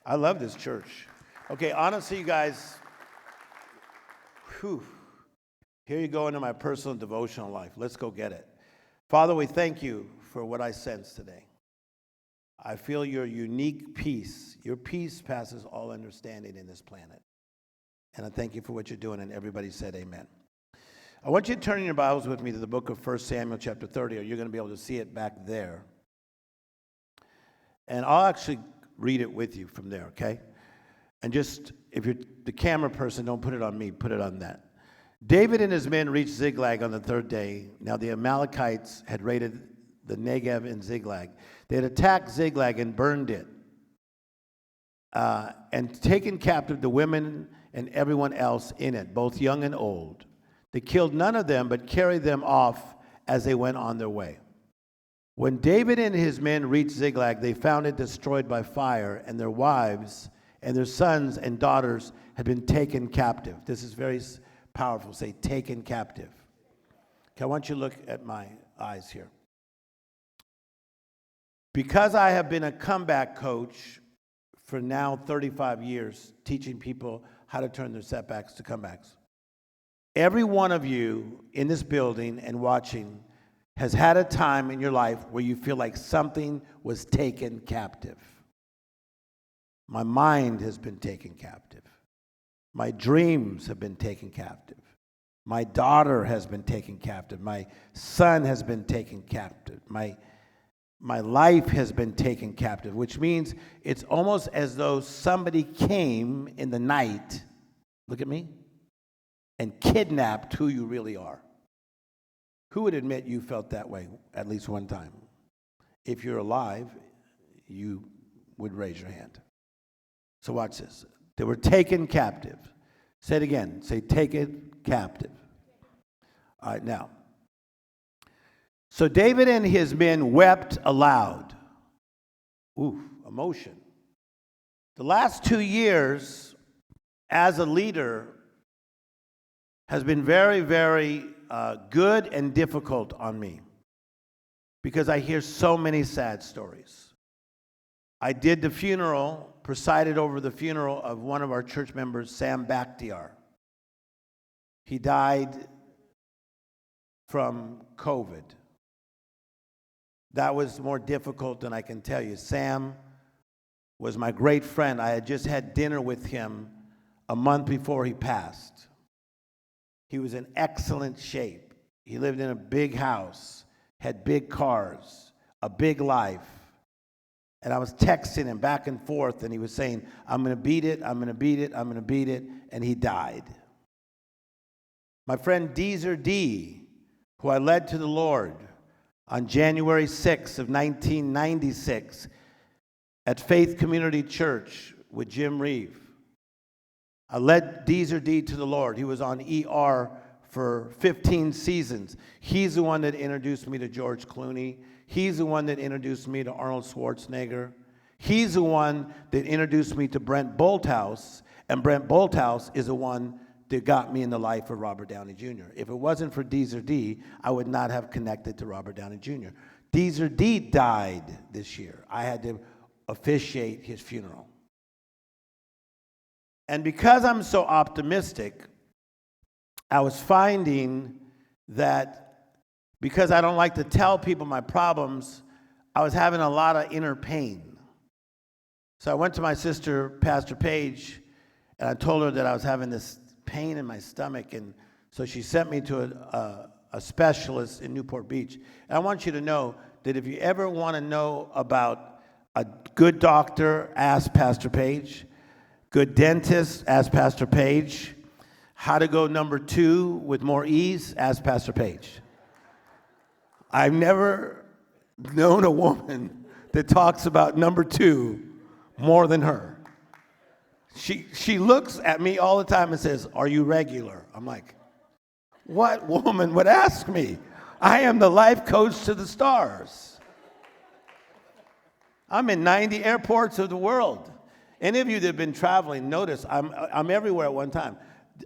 I love this church. Okay, honestly, you guys, whew, here you go into my personal devotional life. Let's go get it. Father, we thank you for what I sense today. I feel your unique peace. Your peace passes all understanding in this planet. And I thank you for what you're doing, and everybody said amen. I want you to turn in your Bibles with me to the book of 1 Samuel chapter 30, or you're going to be able to see it back there. And I'll actually read it with you from there, okay? And just, if you're the camera person, don't put it on me, put it on that. David and his men reached Ziklag on the third day. Now the Amalekites had raided the Negev and Ziklag. They had attacked Ziklag and burned it, and taken captive the women and everyone else in it, both young and old. They killed none of them, but carried them off as they went on their way. When David and his men reached Ziklag, they found it destroyed by fire, and their wives and their sons and daughters had been taken captive. This is very powerful. Say, taken captive. Okay, I want you to look at my eyes here. Because I have been a comeback coach for now 35 years, teaching people how to turn their setbacks to comebacks. Every one of you in this building and watching has had a time in your life where you feel like something was taken captive. My mind has been taken captive. My dreams have been taken captive. My daughter has been taken captive. My son has been taken captive. My life has been taken captive, which means it's almost as though somebody came in the night, look at me, and kidnapped who you really are. Who would admit you felt that way at least one time? If you're alive, you would raise your hand. So watch this. They were taken captive. Say it again. Say, taken captive. All right, now. So David and his men wept aloud. Ooh, emotion. The last 2 years as a leader has been very, very good and difficult on me because I hear so many sad stories. I did the funeral, presided over the funeral of one of our church members, Sam Bakhtiar. He died from COVID. That was more difficult than I can tell you. Sam was my great friend. I had just had dinner with him a month before he passed. He was in excellent shape. He lived in a big house, had big cars, a big life. And I was texting him back and forth, and he was saying, I'm going to beat it, I'm going to beat it, I'm going to beat it, and he died. My friend Deezer D, who I led to the Lord on January 6th of 1996 at Faith Community Church with Jim Reeve. I led Deezer D to the Lord. He was on ER for 15 seasons. He's the one that introduced me to George Clooney. He's the one that introduced me to Arnold Schwarzenegger. He's the one that introduced me to Brent Bolthouse, and Brent Bolthouse is the one that got me in the life of Robert Downey Jr. If it wasn't for Deezer D, I would not have connected to Robert Downey Jr. Deezer D died this year. I had to officiate his funeral. And because I'm so optimistic, I was finding that because I don't like to tell people my problems, I was having a lot of inner pain. So I went to my sister, Pastor Paige, and I told her that I was having this pain in my stomach, and so she sent me to a specialist in Newport Beach. And I want you to know that if you ever want to know about a good doctor, ask Pastor Paige. Good dentist, ask Pastor Paige. How to go number 2 with more ease, ask Pastor Paige. I've never known a woman that talks about number 2 more than her. She looks at me all the time and says, are you regular? I'm like, what woman would ask me? I am the life coach to the stars. I'm in 90 airports of the world. Any of you that have been traveling, notice I'm everywhere at one time.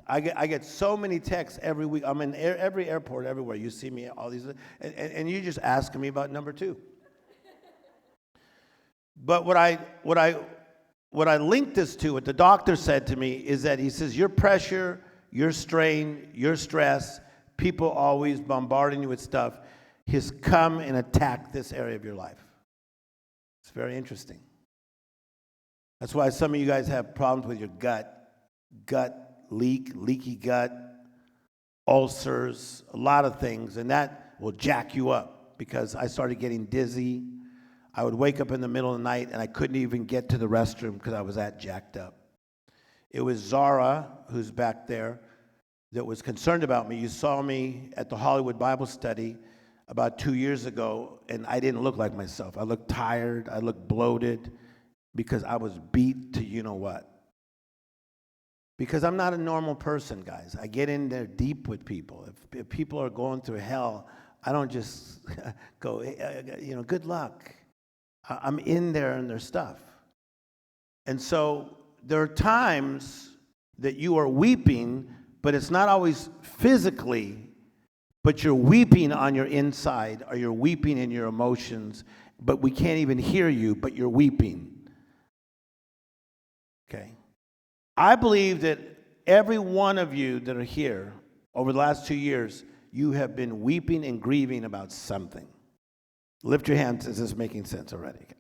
I get so many texts every week. I'm in every airport everywhere. You see me, all these, and you just asking me about number 2. But what I what I linked this to, what the doctor said to me, is that he says, your pressure, your strain, your stress, people always bombarding you with stuff, has come and attacked this area of your life. It's very interesting. That's why some of you guys have problems with your gut leak, leaky gut, ulcers, a lot of things, and that will jack you up, because I started getting dizzy. I would wake up in the middle of the night and I couldn't even get to the restroom because I was that jacked up. It was Zara, who's back there, that was concerned about me. You saw me at the Hollywood Bible study about 2 years ago, and I didn't look like myself. I looked tired, I looked bloated, because I was beat to you know what. Because I'm not a normal person, guys. I get in there deep with people. If people are going through hell, I don't just go, hey, good luck. I'm in there in their stuff. And so there are times that you are weeping, but it's not always physically, but you're weeping on your inside, or you're weeping in your emotions, but we can't even hear you, but you're weeping. Okay? I believe that every one of you that are here over the last 2 years, you have been weeping and grieving about something. Lift your hands. Is this making sense already? Okay.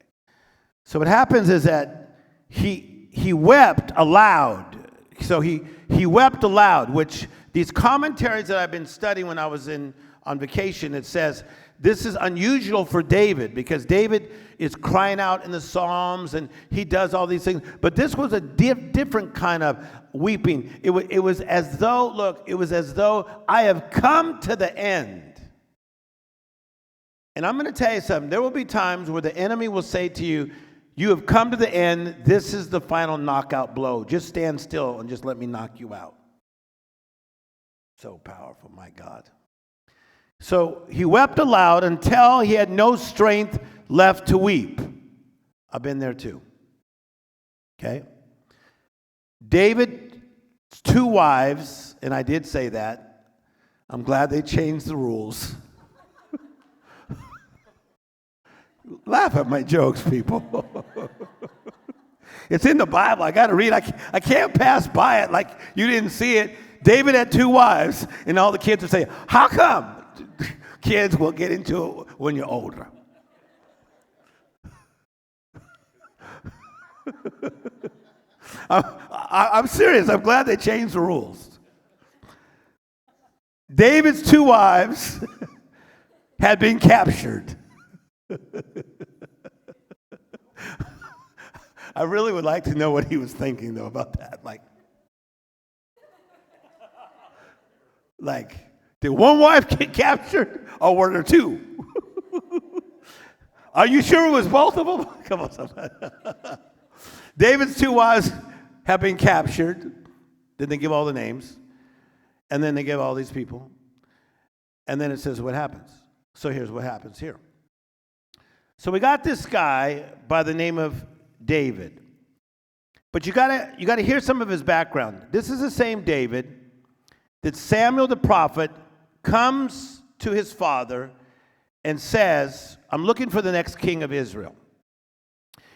So what happens is that he wept aloud. So he wept aloud, which these commentaries that I've been studying when I was on vacation, it says this is unusual for David, because David is crying out in the Psalms and he does all these things. But this was a different kind of weeping. It was as though I have come to the end. And I'm going to tell you something. There will be times where the enemy will say to you, you have come to the end. This is the final knockout blow. Just stand still and just let me knock you out. So powerful, my God. So he wept aloud until he had no strength left to weep. I've been there too. Okay? David's 2 wives, and I did say that. I'm glad they changed the rules. Laugh at my jokes, people. It's in the Bible. I got to read. I can't pass by it like you didn't see it. David had 2 wives, and all the kids would say, how come? Kids will get into it when you're older. I'm serious. I'm glad they changed the rules. David's 2 wives had been captured. I really would like to know what he was thinking, though, about that. Like, did one wife get captured, or were there 2? Are you sure it was both of them? Come on, somebody. David's 2 wives have been captured. Then they give all the names. And then they give all these people. And then it says what happens. So here's what happens here. So we got this guy by the name of David. But you gotta hear some of his background. This is the same David that Samuel the prophet comes to his father and says, I'm looking for the next king of Israel.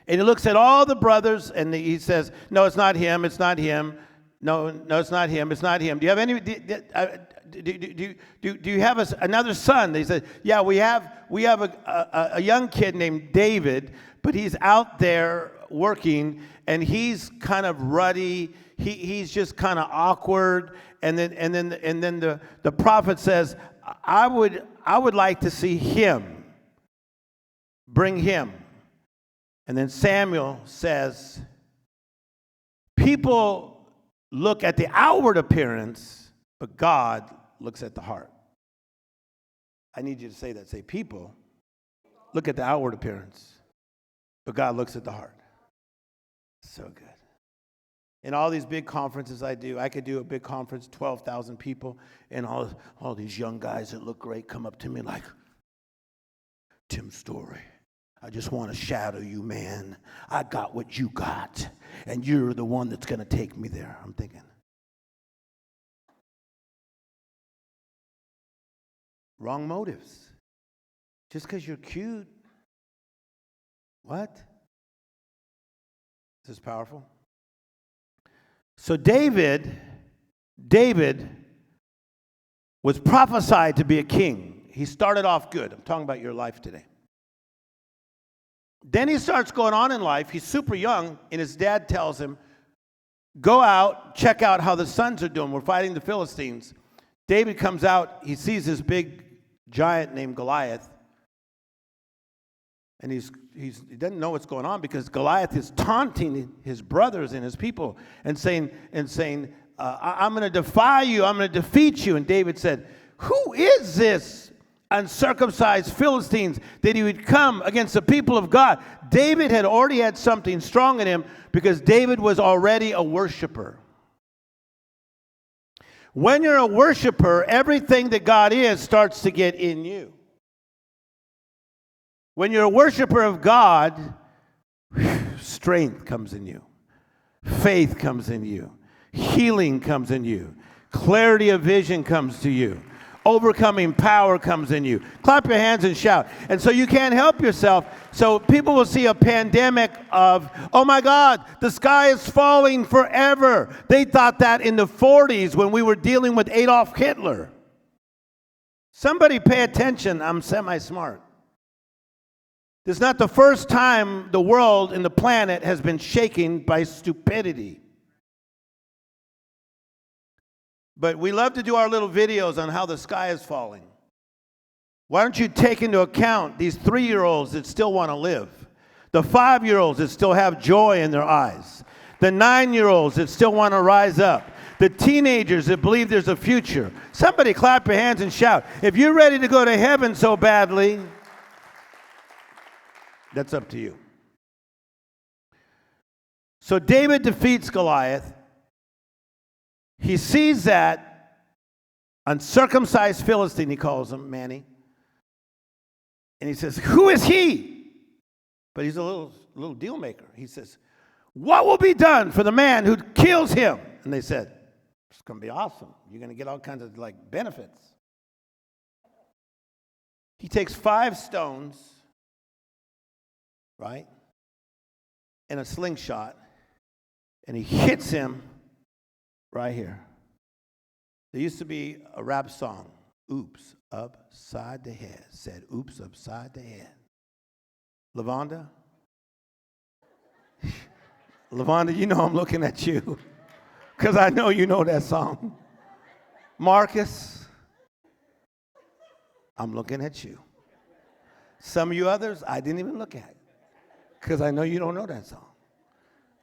And he looks at all the brothers and he says, no, it's not him, it's not him. No, it's not him, it's not him. Do you have any, do you have another son? They said, yeah, we have a young kid named David, but he's out there working and he's kind of ruddy. He's just kind of awkward. And then the prophet says, I would like to see him. Bring him. And then Samuel says, people look at the outward appearance, but God looks at the heart. I need you to say that. Say, people look at the outward appearance, but God looks at the heart. So good. In all these big conferences I could do a big conference, 12,000 people, and all these young guys that look great come up to me like, Tim Storey, I just want to shadow you, man. I got what you got, and you're the one that's going to take me there. I'm thinking, wrong motives. Just because you're cute. What? This is powerful. So David was prophesied to be a king. He started off good. I'm talking about your life today. Then he starts going on in life. He's super young, and his dad tells him, go out, check out how the sons are doing. We're fighting the Philistines. David comes out. He sees this big giant named Goliath. And he doesn't know what's going on because Goliath is taunting his brothers and his people and saying, I'm going to defy you. I'm going to defeat you. And David said, who is this uncircumcised Philistines that he would come against the people of God? David had already had something strong in him because David was already a worshiper. When you're a worshiper, everything that God is starts to get in you. When you're a worshiper of God, strength comes in you. Faith comes in you. Healing comes in you. Clarity of vision comes to you. Overcoming power comes in you. Clap your hands and shout. And so you can't help yourself. So people will see a pandemic of, oh my God, the sky is falling forever. They thought that in the 40s when we were dealing with Adolf Hitler. Somebody pay attention. I'm semi-smart. This is not the first time the world and the planet has been shaken by stupidity. But we love to do our little videos on how the sky is falling. Why don't you take into account these 3-year-olds that still want to live, the 5-year-olds that still have joy in their eyes, the 9-year-olds that still want to rise up, the teenagers that believe there's a future. Somebody clap your hands and shout. If you're ready to go to heaven so badly, that's up to you. So David defeats Goliath. He sees that uncircumcised Philistine, he calls him, Manny. And he says, who is he? But he's a little deal maker. He says, what will be done for the man who kills him? And they said, it's going to be awesome. You're going to get all kinds of benefits. He takes 5 stones, right, and a slingshot, and he hits him right here. There used to be a rap song, oops, upside the head, said oops, upside the head. Lavonda? Lavonda, you know I'm looking at you because I know you know that song. Marcus, I'm looking at you. Some of you others, I didn't even look at because I know you don't know that song.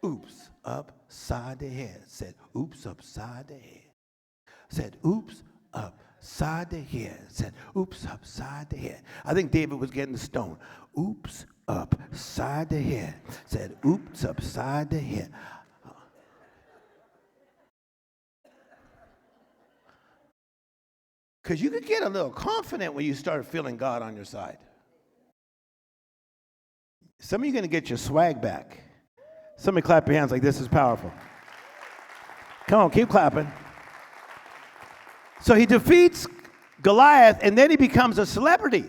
Oops, upside the head. Said, oops, upside the head. Said, oops, upside the head. Said, oops, upside the head. I think David was getting the stone. Oops, upside the head. Said, oops, upside the head. Because you could get a little confident when you start feeling God on your side. Some of you are going to get your swag back. Somebody clap your hands like this is powerful. Come on, keep clapping. So he defeats Goliath, and then he becomes a celebrity.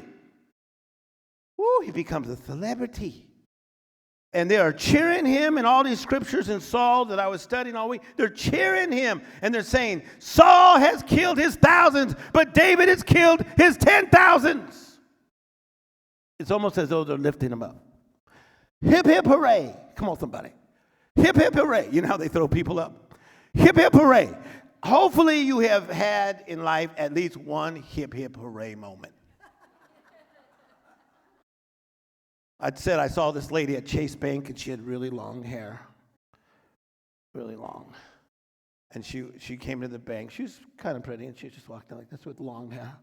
Woo, he becomes a celebrity. And they are cheering him in all these scriptures in Saul that I was studying all week. They're cheering him, and they're saying, Saul has killed his thousands, but David has killed his 10,000s. It's almost as though they're lifting him up. Hip, hip, hooray. Come on, somebody. Hip, hip, hooray. You know how they throw people up? Hip, hip, hooray. Hopefully you have had in life at least one hip, hip, hooray moment. I said I saw this lady at Chase Bank, and she had really long hair. Really long. And she came to the bank. She was kind of pretty, and she just walked in like this with long hair.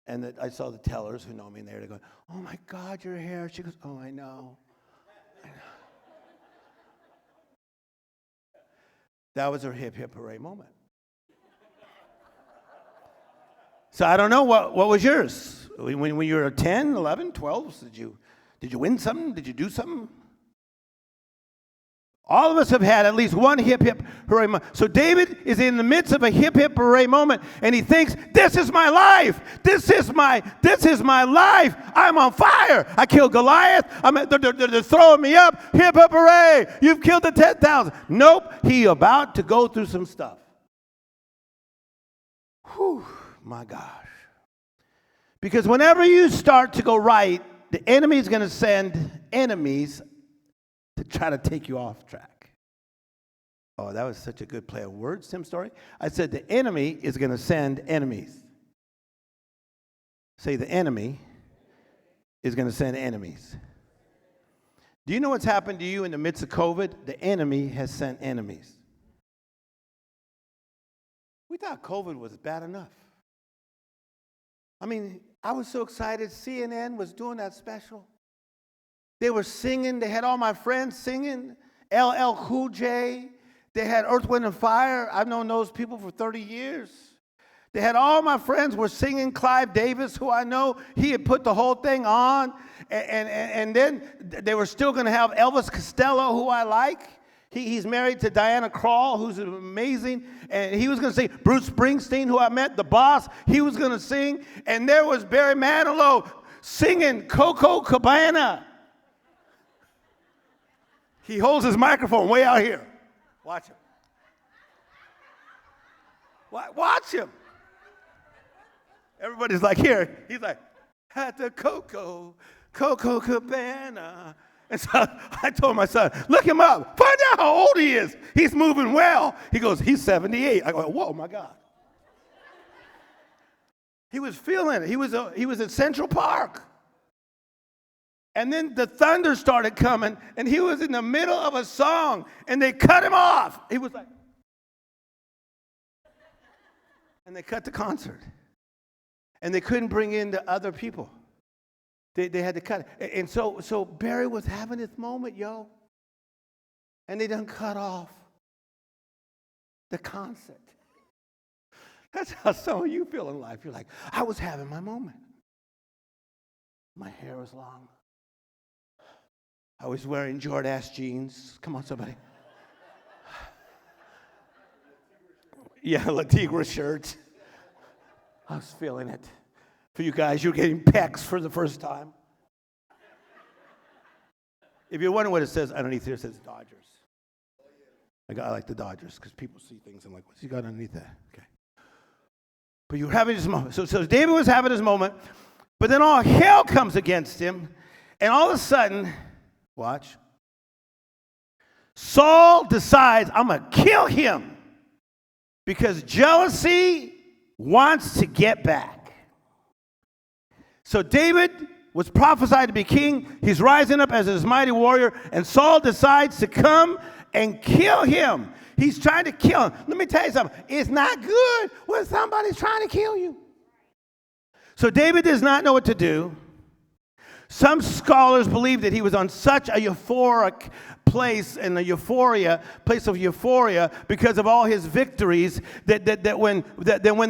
And I saw the tellers who know me, and they were going, oh, my God, your hair. She goes, oh, I know. That was her hip, hip, hooray moment. So I don't know, what was yours? When you were 10, 11, 12, did you win something? Did you do something? All of us have had at least one hip, hip, hooray moment. So David is in the midst of a hip, hip, hooray moment, and he thinks, this is my life. This is my life. I'm on fire. I killed Goliath. They're throwing me up. Hip, hip, hooray. You've killed the 10,000. Nope. He about to go through some stuff. Whew, my gosh. Because whenever you start to go right, the enemy is going to send enemies to try to take you off track. Oh, that was such a good play of words, Tim Storey. I said the enemy is going to send enemies. Say the enemy is going to send enemies. Do you know what's happened to you in the midst of COVID? The enemy has sent enemies. We thought COVID was bad enough. I mean, I was so excited. CNN was doing that special. They were singing. They had all my friends singing. LL Cool J. They had Earth, Wind, and Fire. I've known those people for 30 years. They had all my friends were singing. Clive Davis, who I know, he had put the whole thing on. And then they were still going to have Elvis Costello, who I like. He's married to Diana Krall, who's amazing. And he was going to sing. Bruce Springsteen, who I met, the boss, he was going to sing. And there was Barry Manilow singing Coco Cabana. He holds his microphone way out here. Watch him. Watch him. Everybody's like, here. He's like, at the Coco Cabana. And so I told my son, look him up. Find out how old he is. He's moving well. He goes, he's 78. I go, whoa, my God. He was feeling it. He was at Central Park. And then the thunder started coming, and he was in the middle of a song, and they cut him off. He was like, and they cut the concert. And they couldn't bring in the other people. They had to cut it. And so Barry was having this moment, yo. And they done cut off the concert. That's how some of you feel in life. You're like, I was having my moment. My hair was long. I was wearing Jordache jeans. Come on, somebody. Yeah, Latigua shirt. I was feeling it. For you guys, you're getting pecs for the first time. If you're wondering what it says underneath here, it says Dodgers. I like the Dodgers because people see things. I'm like, what's he got underneath that? Okay. But you were having this moment. So David was having his moment, but then all hell comes against him, and all of a sudden, watch, Saul decides, I'm going to kill him because jealousy wants to get back. So David was prophesied to be king. He's rising up as his mighty warrior, and Saul decides to come and kill him. He's trying to kill him. Let me tell you something. It's not good when somebody's trying to kill you. So David does not know what to do. Some scholars believe that he was on such a euphoric place in a place of euphoria because of all his victories that when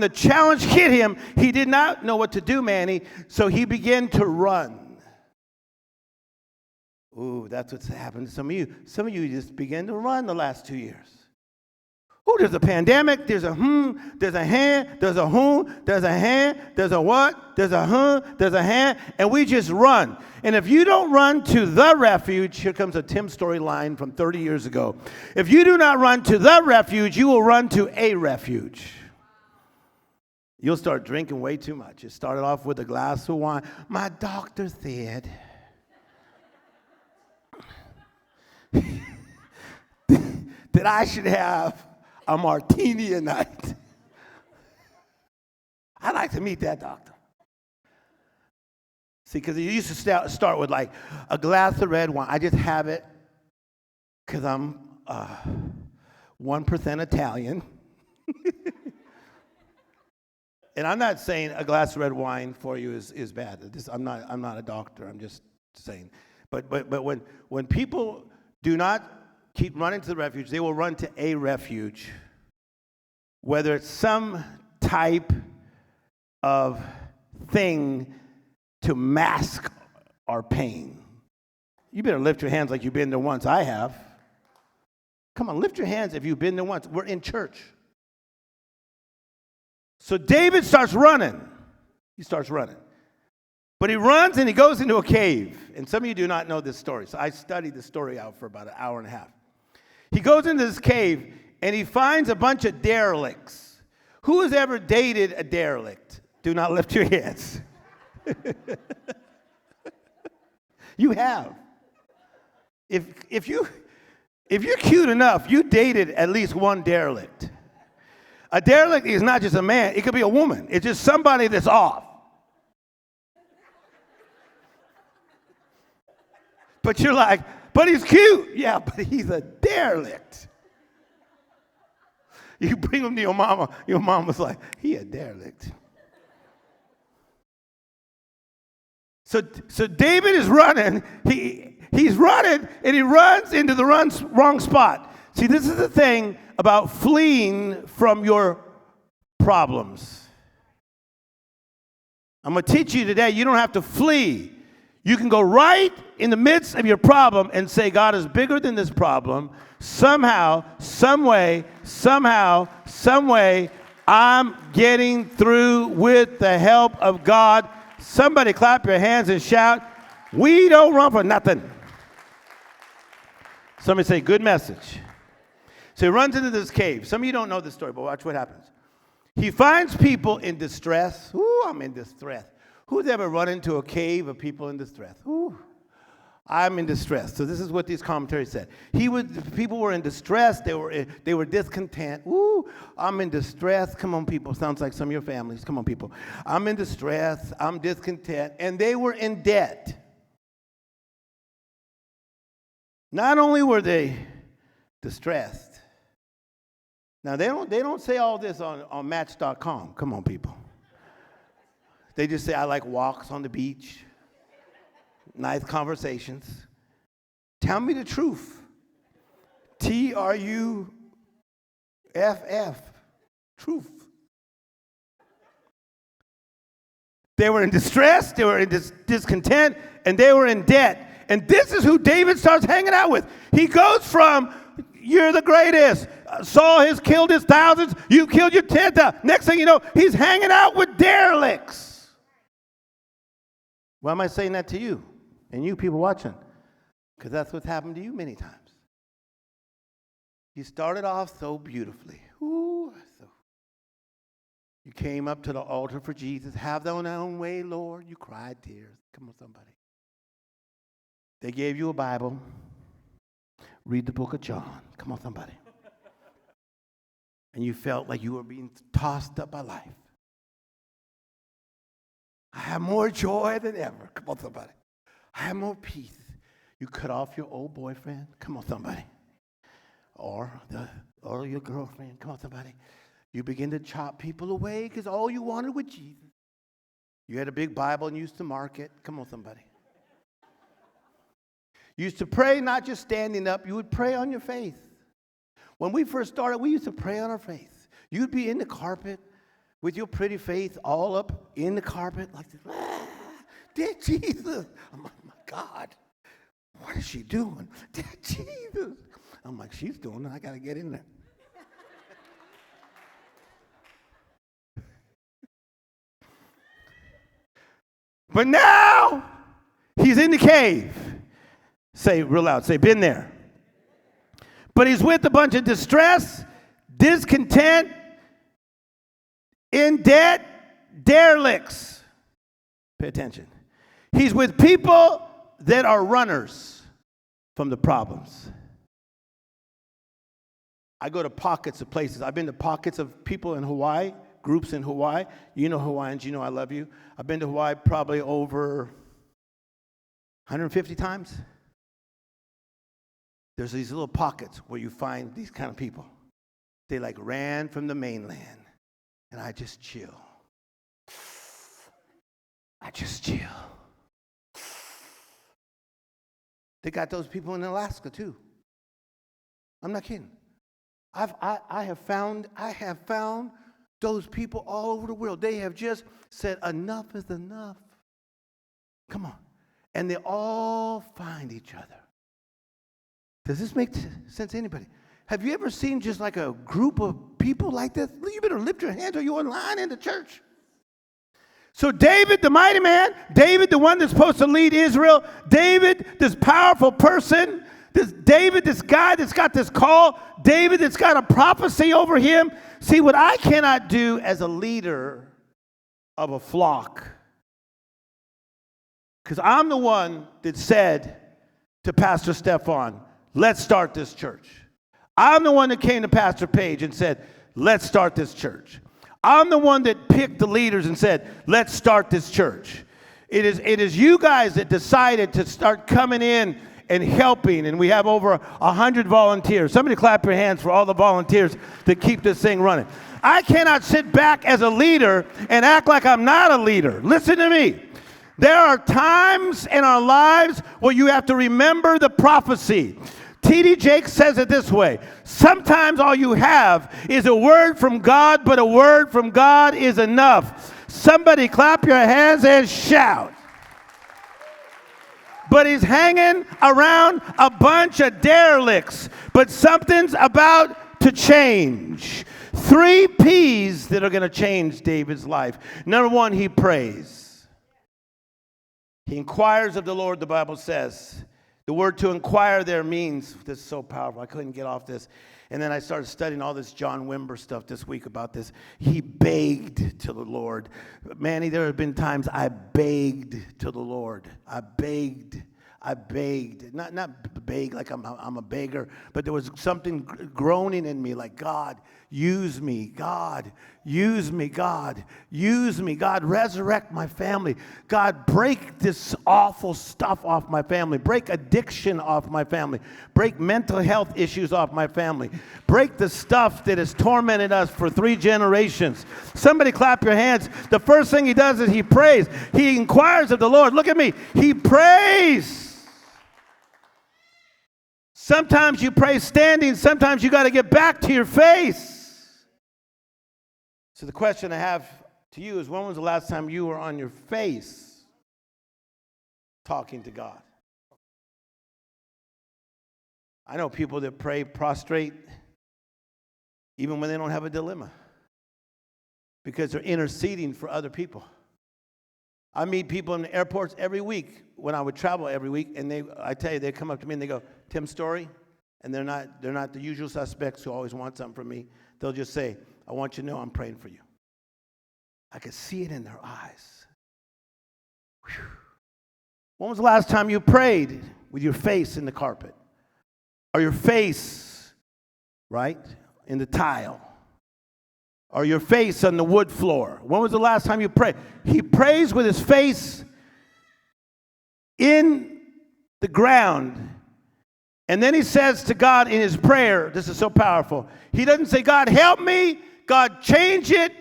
the challenge hit him, he did not know what to do, Manny, so he began to run. Ooh, that's what's happened to some of you. Some of you just began to run the last 2 years. Oh, there's a pandemic, there's a there's a hand, there's a there's a hand, there's a what, there's a there's a hand, and we just run. And if you don't run to the refuge, here comes a Tim Storey line from 30 years ago. If you do not run to the refuge, you will run to a refuge. You'll start drinking way too much. It started off with a glass of wine. My doctor said that I should have a martini a night. I'd like to meet that doctor. See, because he used to start with like a glass of red wine. I just have it because I'm 1% Italian. And I'm not saying a glass of red wine for you is bad. I'm not a doctor. I'm just saying. But when people do not keep running to the refuge, they will run to a refuge, whether it's some type of thing to mask our pain. You better lift your hands like you've been there once. I have. Come on, lift your hands if you've been there once. We're in church. So David starts running. He starts running. But he runs and he goes into a cave. And some of you do not know this story. So I studied the story out for about an hour and a half. He goes into this cave and he finds a bunch of derelicts. Who has ever dated a derelict? Do not lift your hands. You have. If you're cute enough, you dated at least one derelict. A derelict is not just a man. It could be a woman. It's just somebody that's off. But you're like, but he's cute. Yeah, but he's a derelict. You bring him to your mama. Your mama's like, he a derelict. So David is running. He's running, and he runs into the wrong spot. See, this is the thing about fleeing from your problems. I'm going to teach you today, you don't have to flee. You can go right in the midst of your problem and say, God is bigger than this problem. Somehow, some way, I'm getting through with the help of God. Somebody clap your hands and shout, we don't run for nothing. Somebody say, good message. So he runs into this cave. Some of you don't know this story, but watch what happens. He finds people in distress. Ooh, I'm in distress. Who's ever run into a cave of people in distress? Ooh, I'm in distress. So this is what these commentaries said. People were in distress. They were discontent. Ooh, I'm in distress. Come on, people. Sounds like some of your families. Come on, people. I'm in distress. I'm discontent. And they were in debt. Not only were they distressed. Now, they don't say all this on Match.com. Come on, people. They just say, I like walks on the beach, nice conversations. Tell me the truth. TRUFF, truth. They were in distress, they were in discontent, and they were in debt. And this is who David starts hanging out with. He goes from, you're the greatest. Saul has killed his thousands. You killed your 10,000. Next thing you know, he's hanging out with derelicts. Why am I saying that to you and you people watching? Because that's what's happened to you many times. You started off so beautifully. Ooh, you came up to the altar for Jesus. Have thine own way, Lord. You cried tears. Come on, somebody. They gave you a Bible. Read the book of John. Come on, somebody. And you felt like you were being tossed up by life. I have more joy than ever. Come on, somebody. I have more peace. You cut off your old boyfriend. Come on, somebody. Or your girlfriend. Come on, somebody. You begin to chop people away because all you wanted was Jesus. You had a big Bible and used to mark it. Come on, somebody. You used to pray not just standing up. You would pray on your faith. When we first started, we used to pray on our faith. You'd be in the carpet with your pretty face all up in the carpet like this. Dear Jesus. I'm like, my God, what is she doing? Dear Jesus. I'm like, she's doing it. I got to get in there. But now, he's in the cave. Say real loud, say, been there. But he's with a bunch of distress, discontent, in debt, derelicts. Pay attention. He's with people that are runners from the problems. I go to pockets of places. I've been to pockets of people in Hawaii, groups in Hawaii. You know Hawaiians, you know I love you. I've been to Hawaii probably over 150 times. There's these little pockets where you find these kind of people. They like ran from the mainland. And I just chill. I just chill. They got those people in Alaska too. I'm not kidding. I have found those people all over the world. They have just said enough is enough. Come on. And they all find each other. Does this make sense to anybody? Have you ever seen just like a group of people like this? You better lift your hands or you're in line in the church. So David, the mighty man, David, the one that's supposed to lead Israel, David, this powerful person, David, this guy that's got this call, David that's got a prophecy over him. See, what I cannot do as a leader of a flock, because I'm the one that said to Pastor Stefan, let's start this church. I'm the one that came to Pastor Page and said, let's start this church. I'm the one that picked the leaders and said, let's start this church. It is you guys that decided to start coming in and helping, and we have over 100 volunteers. Somebody clap your hands for all the volunteers that keep this thing running. I cannot sit back as a leader and act like I'm not a leader. Listen to me. There are times in our lives where you have to remember the prophecy. T.D. Jakes says it this way: sometimes all you have is a word from God, but a word from God is enough. Somebody clap your hands and shout. But he's hanging around a bunch of derelicts. But something's about to change. 3 P's that are going to change David's life. Number 1, he prays. He inquires of the Lord, the Bible says. The word to inquire there means, this is so powerful, I couldn't get off this. And then I started studying all this John Wimber stuff this week about this. He begged to the Lord. Manny, there have been times I begged to the Lord. I begged. Not beg like I'm a beggar, but there was something groaning in me like, God, use me. God, use me. God, use me. God, resurrect my family. God, break this awful stuff off my family. Break addiction off my family. Break mental health issues off my family. Break the stuff that has tormented us for 3 generations. Somebody clap your hands. The first thing he does is he prays. He inquires of the Lord. Look at me. He prays. Sometimes you pray standing. Sometimes you got to get back to your face. So the question I have to you is, when was the last time you were on your face talking to God? I know people that pray prostrate even when they don't have a dilemma, because they're interceding for other people. I meet people in the airports every week when I would travel every week, and I tell you, they come up to me and they go, Tim Storey, and they're not the usual suspects who always want something from me. They'll just say, I want you to know I'm praying for you. I could see it in their eyes. Whew. When was the last time you prayed with your face in the carpet? Or your face, right, in the tile? Or your face on the wood floor? When was the last time you prayed? He prays with his face in the ground. And then he says to God in his prayer, this is so powerful. He doesn't say, God, help me. God, change it.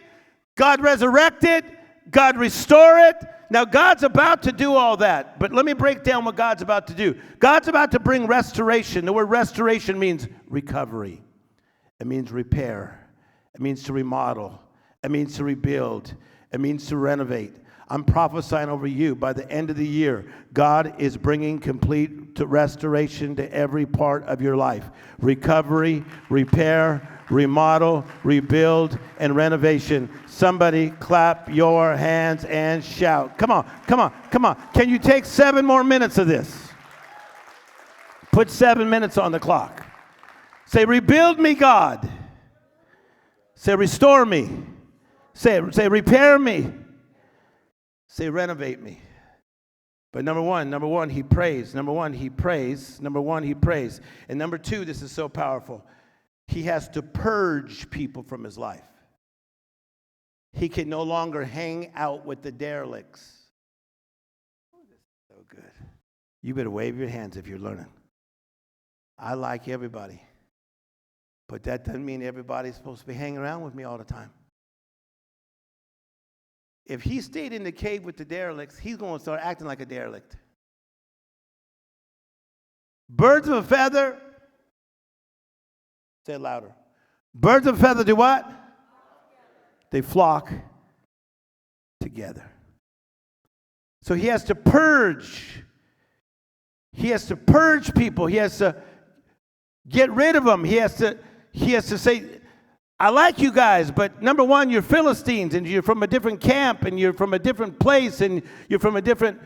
God, resurrect it. God, restore it. Now, God's about to do all that. But let me break down what God's about to do. God's about to bring restoration. The word restoration means recovery. It means repair. It means to remodel. It means to rebuild. It means to renovate. I'm prophesying over you, by the end of the year, God is bringing complete restoration to every part of your life. Recovery, repair, remodel, rebuild, and renovation. Somebody clap your hands and shout. Come on, come on, come on. Can you take 7 more minutes of this? Put 7 minutes on the clock. Say, rebuild me, God. Say, restore me. Say, repair me. Say, renovate me. But number one, he prays. Number one, he prays. Number one, he prays. And number 2, this is so powerful. He has to purge people from his life. He can no longer hang out with the derelicts. So good. You better wave your hands if you're learning. I like everybody. But that doesn't mean everybody's supposed to be hanging around with me all the time. If he stayed in the cave with the derelicts, he's going to start acting like a derelict. Birds of a feather. Say it louder. Birds of a feather do what? They flock together. So he has to purge. He has to purge people. He has to get rid of them. He has to say, I like you guys, but number one, you're Philistines, and you're from a different camp, and you're from a different place, and you're from a different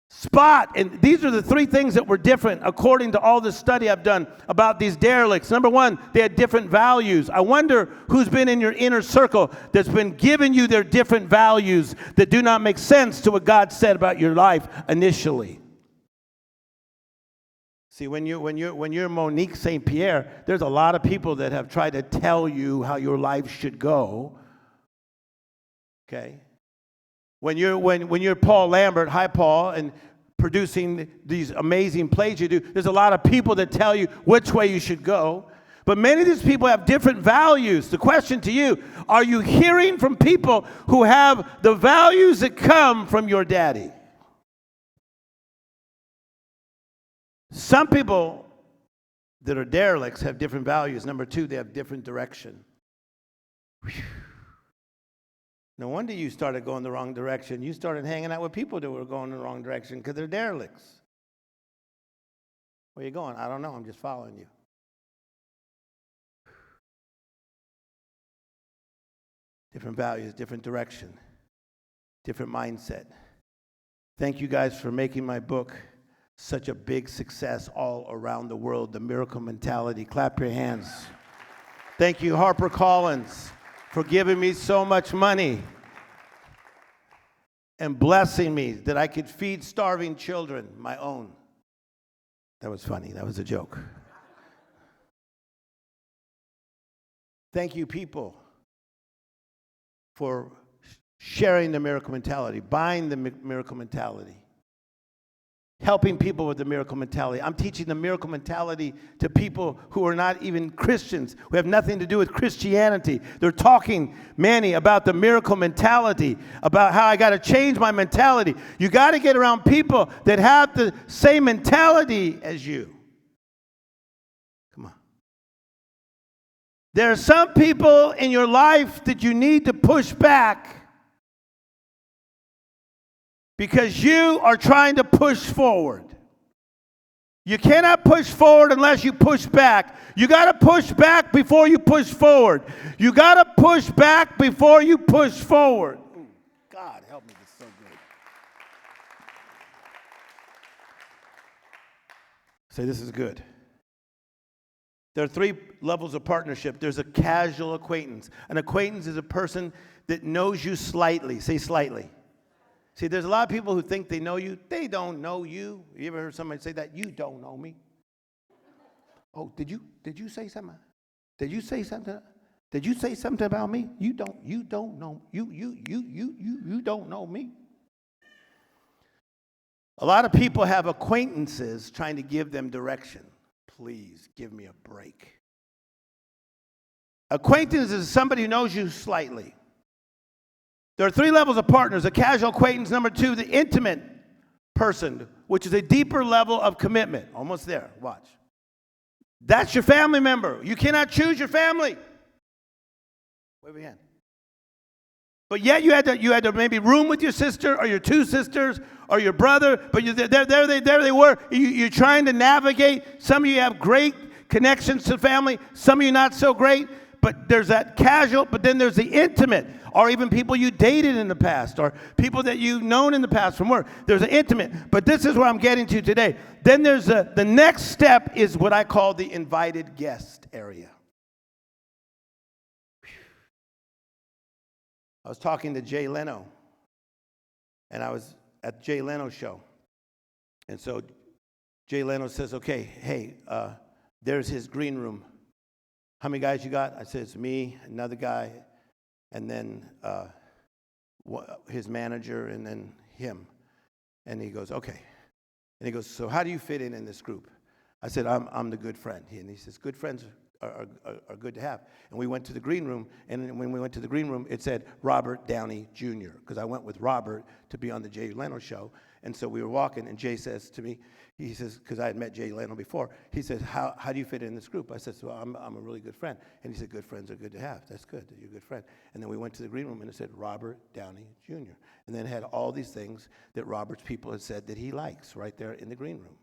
spot. And these are the three things that were different according to all the study I've done about these derelicts. Number one, they had different values. I wonder who's been in your inner circle that's been giving you their different values that do not make sense to what God said about your life initially. See, when you're Monique St. Pierre, there's a lot of people that have tried to tell you how your life should go. Okay? When you're Paul Lambert, hi Paul, and producing these amazing plays you do, there's a lot of people that tell you which way you should go. But many of these people have different values. The question to you, are you hearing from people who have the values that come from your daddy? Some people that are derelicts have different values. Number two, they have different direction. Whew. No wonder you started going the wrong direction. You started hanging out with people that were going the wrong direction because they're derelicts. Where are you going? I don't know. I'm just following you. Different values, different direction, different mindset. Thank you guys for making my book such a big success all around the world, The Miracle Mentality. Clap your hands. Thank you, HarperCollins, for giving me so much money and blessing me that I could feed starving children, my own. That was funny. That was a joke. Thank you, people, for sharing the miracle mentality, buying the miracle mentality, helping people with the miracle mentality. I'm teaching the miracle mentality to people who are not even Christians, who have nothing to do with Christianity. They're talking, Manny, about the miracle mentality, about how I got to change my mentality. You got to get around people that have the same mentality as you. Come on. There are some people in your life that you need to push back because you are trying to push forward. You cannot push forward unless you push back. You got to push back before you push forward. You got to push back before you push forward. Ooh, God, help me. This is so good. Say, this is good. There are three levels of partnership. There's a casual acquaintance. An acquaintance is a person that knows you slightly. Say slightly. See, there's a lot of people who think they know you. They don't know you. You ever heard somebody say that? You don't know me. Oh, did you say something? Did you say something? Did you say something about me? You don't know. You don't know me. A lot of people have acquaintances trying to give them direction. Please give me a break. Acquaintance is somebody who knows you slightly. There are three levels of partners. A casual acquaintance. Number two, the intimate person, which is a deeper level of commitment. Almost there. Watch. That's your family member. You cannot choose your family. Wave your hand. But yet you had to maybe room with your sister or your two sisters or your brother. But there they were. You're trying to navigate. Some of you have great connections to family. Some of you not so great. But there's that casual, but then there's the intimate, or even people you dated in the past, or people that you've known in the past from work. There's an intimate, but this is where I'm getting to today. Then there's the next step is what I call the invited guest area. I was talking to Jay Leno, and I was at Jay Leno's show. And so Jay Leno says, okay, hey, there's his green room. How many guys you got? I said, it's me, another guy, and then his manager, and then him. And he goes, okay. And he goes, so how do you fit in this group? I said, I'm the good friend. And he says, good friends are good to have. And we went to the green room, and when we went to the green room, it said Robert Downey Jr., because I went with Robert to be on the Jay Leno show. And so we were walking, and Jay says to me, he says, because I had met Jay Leno before, he says, how do you fit in this group? I said, well, I'm a really good friend. And he said, good friends are good to have. That's good that you're a good friend. And then we went to the green room, and it said Robert Downey Jr. And then it had all these things that Robert's people had said that he likes right there in the green room.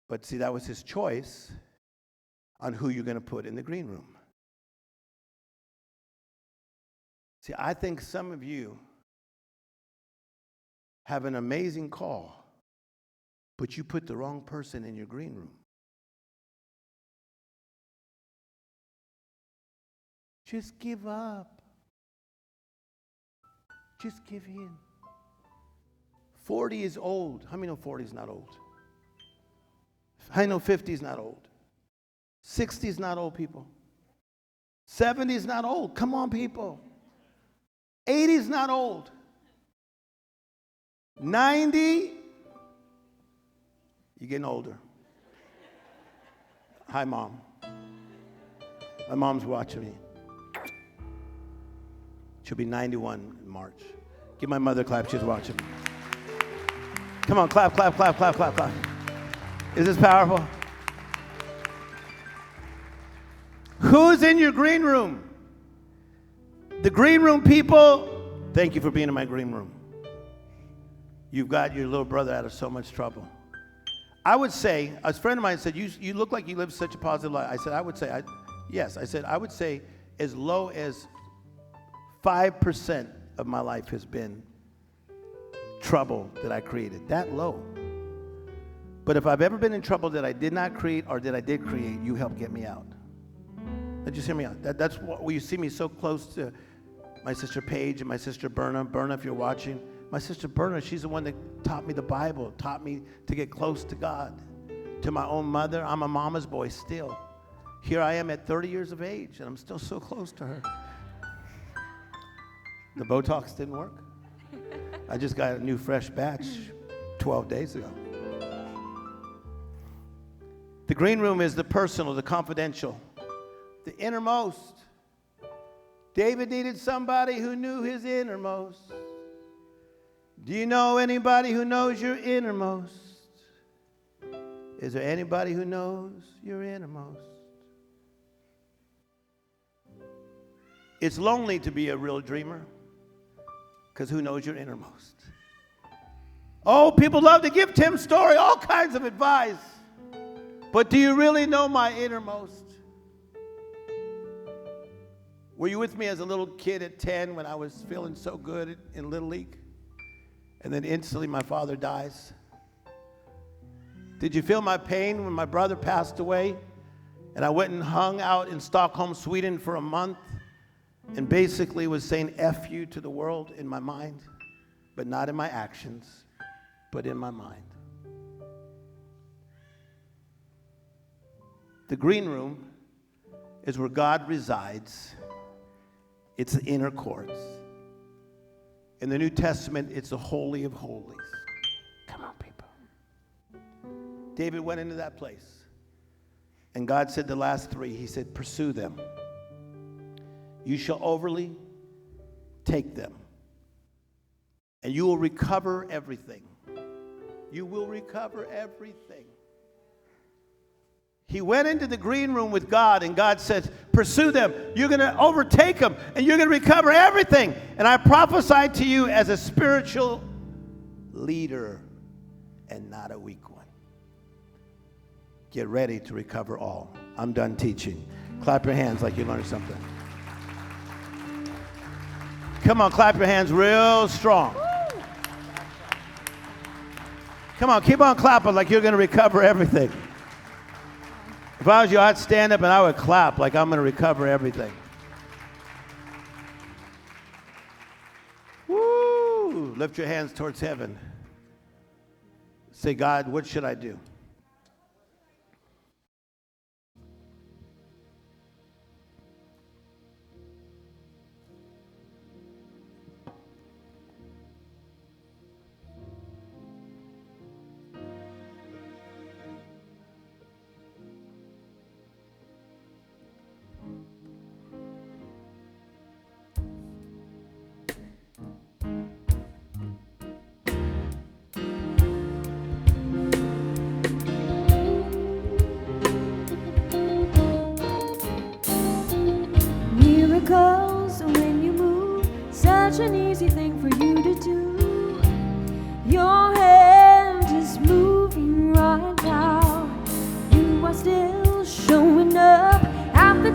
But see, that was his choice. on who you're going to put in the green room. See, I think some of you have an amazing call, but you put the wrong person in your green room. Just give up. Just give in. 40 is old. How many know 40 is not old? I know 50 is not old. 60 is not old, people. 70 is not old. Come on, people. 80 is not old. 90, you're getting older. Hi, Mom. My mom's watching me. She'll be 91 in March. Give my mother a clap. She's watching me. Come on, clap, clap, clap, clap, clap, clap. Is this powerful? Who's in your green room? The green room people, thank you for being in my green room. You've got your little brother out of so much trouble. I would say, a friend of mine said, you look like you live such a positive life. I said, I would say as low as 5% of my life has been trouble that I created. That low. But if I've ever been in trouble that I did not create or that I did create, you helped get me out. Now just hear me out. That's what you see me so close to my sister Paige and my sister Berna. Berna, if you're watching. My sister Berna, she's the one that taught me the Bible, taught me to get close to God. To my own mother, I'm a mama's boy still. Here I am at 30 years of age, and I'm still so close to her. The Botox didn't work. I just got a new fresh batch 12 days ago. The green room is the personal, the confidential, the innermost. David needed somebody who knew his innermost. Do you know anybody who knows your innermost? Is there anybody who knows your innermost? It's lonely to be a real dreamer, because who knows your innermost? Oh, people love to give Tim Storey all kinds of advice. But do you really know my innermost? Were you with me as a little kid at 10 when I was feeling so good in Little League? And then instantly my father dies. Did you feel my pain when my brother passed away? And I went and hung out in Stockholm, Sweden for a month and basically was saying F you to the world in my mind, but not in my actions, but in my mind. The green room is where God resides. It's the inner courts. In the New Testament, it's the Holy of Holies. Come on, people. David went into that place. And God said the last three, he said, pursue them. You shall overly take them. And you will recover everything. You will recover everything. He went into the green room with God, and God said, pursue them. You're going to overtake them, and you're going to recover everything. And I prophesied to you as a spiritual leader and not a weak one. Get ready to recover all. I'm done teaching. Clap your hands like you learned something. Come on, clap your hands real strong. Come on, keep on clapping like you're going to recover everything. If I was you, I'd stand up and I would clap like I'm going to recover everything. Woo! Lift your hands towards heaven. Say, God, what should I do?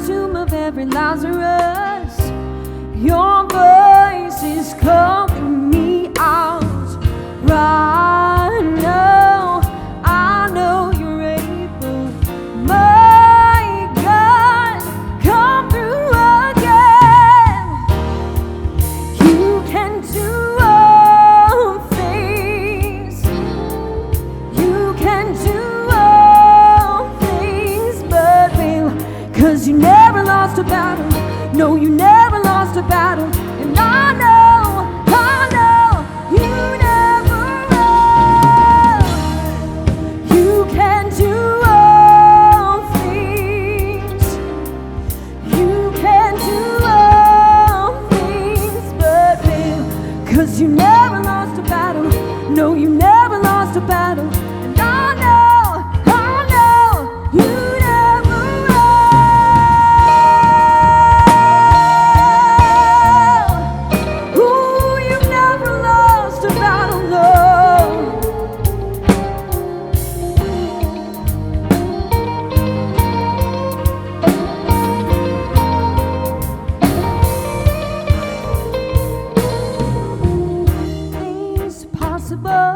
tomb of every Lazarus, your voice is calling me out right now. I know you're able, my God, come through again. You can do all things. You can do all things but fail. 'Cause you never lost a battle. No, you never lost a battle. And I know you never will. You can do all things. You can do all things but fail. 'Cause you never lost a battle. No, you never lost a battle. And I know you never will. Ooh, you never lost a battle, no. Things possible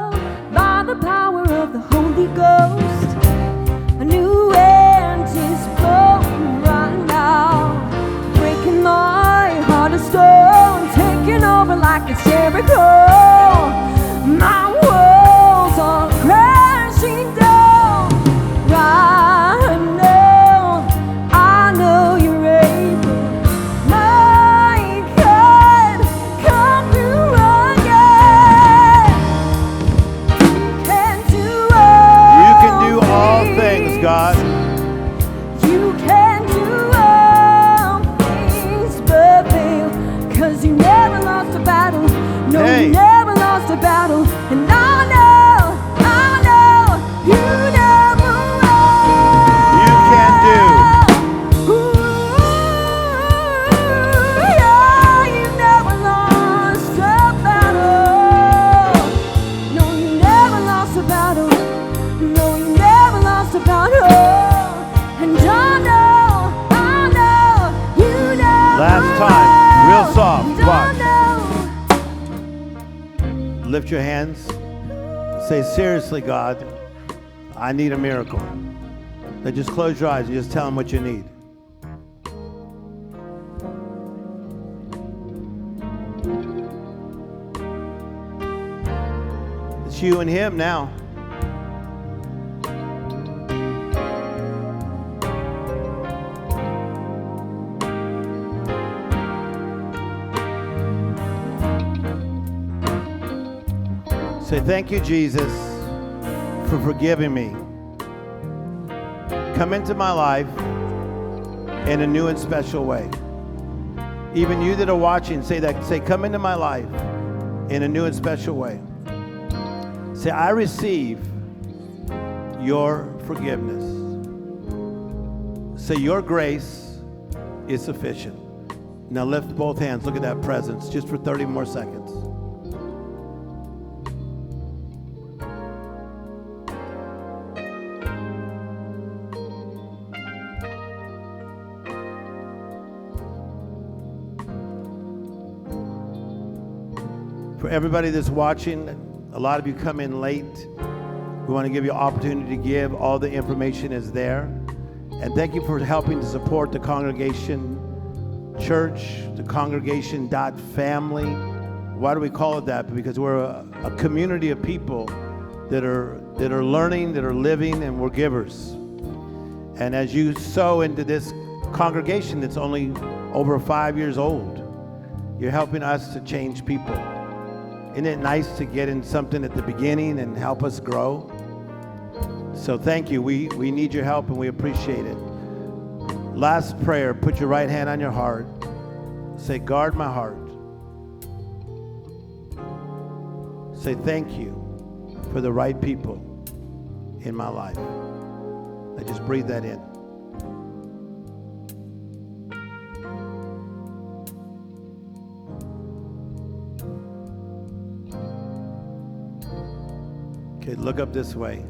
by the power of the Holy Ghost. A new wind is blowing right now, breaking my heart of stone, taking over like a Jericho. My walls are crashing down right now. I know you're able, my God, come through again. You can do all things, God. You can do all things but fail. 'Cause you never lost a battle. No, Hey. you never lost a battle. And I know you never will. You can do. Ooh, yeah, you never lost a battle. No, you never lost a battle. No, you never lost a battle. And I know you never Last time, real soft. will. Watch. And I know. Lift your hands. Say, seriously, God, I need a miracle. Then just close your eyes and just tell him what you need. It's you and him now. Say, thank you, Jesus, for forgiving me. Come into my life in a new and special way. Even you that are watching, say that. Say, come into my life in a new and special way. Say, I receive your forgiveness. Say, your grace is sufficient. Now lift both hands. Look at that presence just for 30 more seconds. For everybody that's watching, a lot of you come in late. We want to give you an opportunity to give. All the information is there. And thank you for helping to support the Congregation Church, the Congregation.Family. Why do we call it that? Because we're a community of people that are learning, that are living, and we're givers. And as you sow into this congregation that's only over 5 years old, you're helping us to change people. Isn't it nice to get in something at the beginning and help us grow? So thank you. We need your help and we appreciate it. Last prayer, put your right hand on your heart. Say, guard my heart. Say, thank you for the right people in my life. I just breathe that in. Okay, look up this way.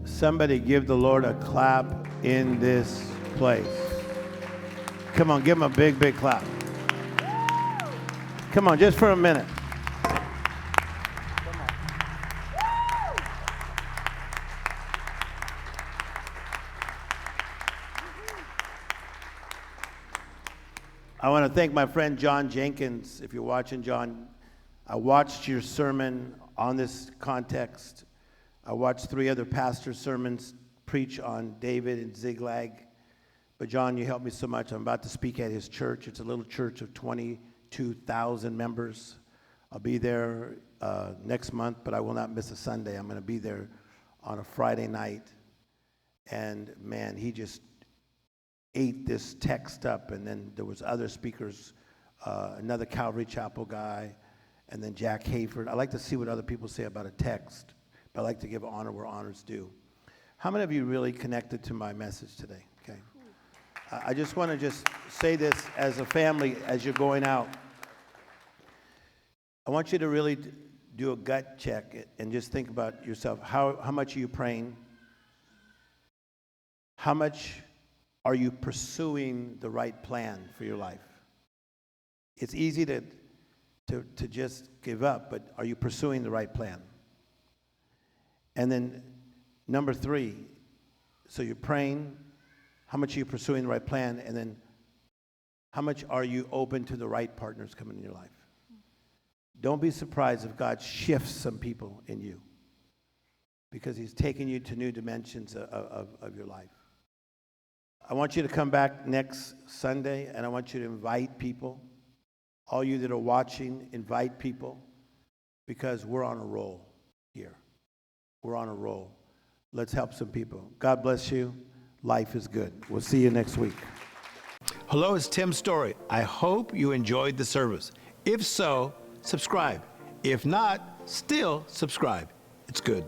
Somebody give the Lord a clap in this place. Come on, give him a big, big clap. Come on, just for a minute. I want to thank my friend John Jenkins. If you're watching, John, I watched your sermon on this context. I watched 3 other pastors' sermons preach on David and Ziklag. But John, you helped me so much. I'm about to speak at his church. It's a little church of 22,000 members. I'll be there next month, but I will not miss a Sunday. I'm going to be there on a Friday night. And man, he just ate this text up. And then there was other speakers, another Calvary Chapel guy, and then Jack Hayford. I like to see what other people say about a text, but I like to give honor where honor's due. How many of you really connected to my message today? Okay. I just want to just say this as a family, as you're going out. I want you to really do a gut check and just think about yourself. How much are you praying? How much are you pursuing the right plan for your life? It's easy to just give up, but are you pursuing the right plan? And then number 3, so you're praying. How much are you pursuing the right plan? And then how much are you open to the right partners coming in your life? Don't be surprised if God shifts some people in you because he's taking you to new dimensions of your life. I want you to come back next Sunday, and I want you to invite people. All you that are watching, invite people because we're on a roll here. We're on a roll. Let's help some people. God bless you. Life is good. We'll see you next week. Hello, it's Tim Storey. I hope you enjoyed the service. If so, subscribe. If not, still subscribe. It's good.